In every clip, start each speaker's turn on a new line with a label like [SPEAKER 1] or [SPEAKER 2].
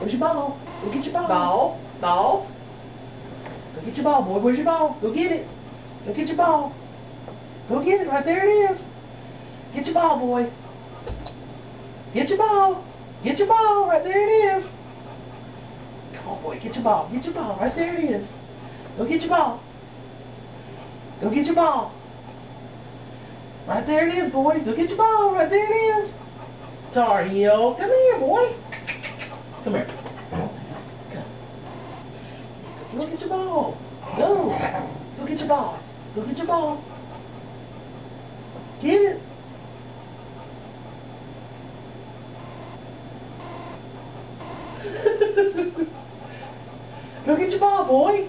[SPEAKER 1] Where's your ball? Go get your ball.
[SPEAKER 2] Ball. Ball.
[SPEAKER 1] Go get your ball, boy. Where's your ball? Go get it. Go get your ball. Go get it. Right there it is. Get your ball, boy. Get your ball. Get your ball. Right there it is. Come on, boy. Get your ball. Get your ball. Right there it is. Go get your ball. Go get your ball. Right there it is, boy. Go get your ball. Right there it is. Tarheel, come here, boy. Come here. Come. Go get your ball. Go. Go get your ball. Go get your ball. Get it. Go get your ball, boy.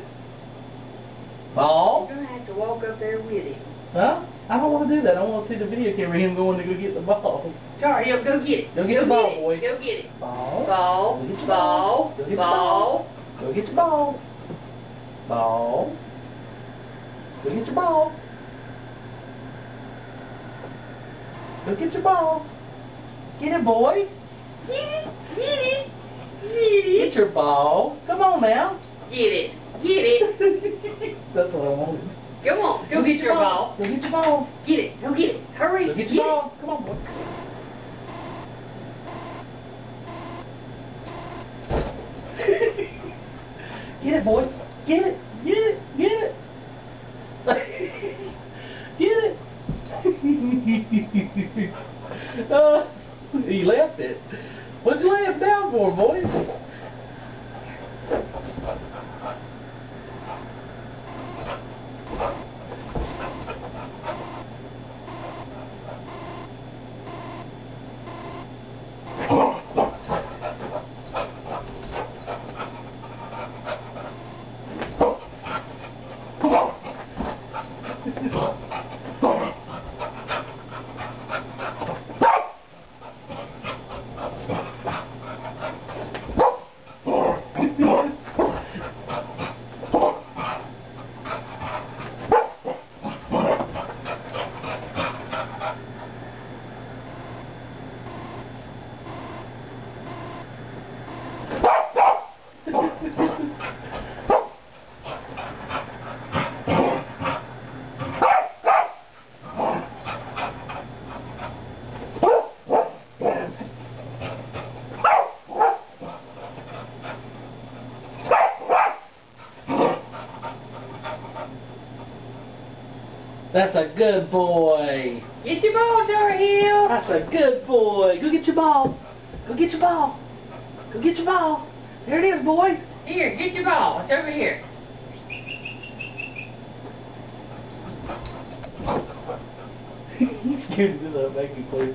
[SPEAKER 1] Ball.
[SPEAKER 2] You're going to have to walk up there with him.
[SPEAKER 1] Huh? I don't want to do that. I want to see the video camera of him going to go get the ball.
[SPEAKER 2] Tarheel, go get it.
[SPEAKER 1] Go get your ball, boy.
[SPEAKER 2] Go get it.
[SPEAKER 1] Ball.
[SPEAKER 2] Ball.
[SPEAKER 1] Go get your
[SPEAKER 2] Ball.
[SPEAKER 1] Go get your
[SPEAKER 2] Ball.
[SPEAKER 1] Go get your ball. Ball. Go get your ball. Go get your ball. Get it, boy.
[SPEAKER 2] Get it. Get it. Get it.
[SPEAKER 1] Get your ball. Come on now.
[SPEAKER 2] Get it. Get it.
[SPEAKER 1] That's what I wanted.
[SPEAKER 2] Come on. Go get your ball.
[SPEAKER 1] Go get your ball.
[SPEAKER 2] Get it. Go get it. Hurry.
[SPEAKER 1] Go get your ball. Come on, boy. Get it, boy. Get it. Get it. Get it. Get it. He left it. What'd you lay it down for, boy? That's a good boy.
[SPEAKER 2] Get your ball, Tarheel.
[SPEAKER 1] That's a good boy. Go get your ball. Go get your ball. Go get your ball. There it is, boy.
[SPEAKER 2] Here, get your ball. It's over here.
[SPEAKER 1] You scared to do that, make me play.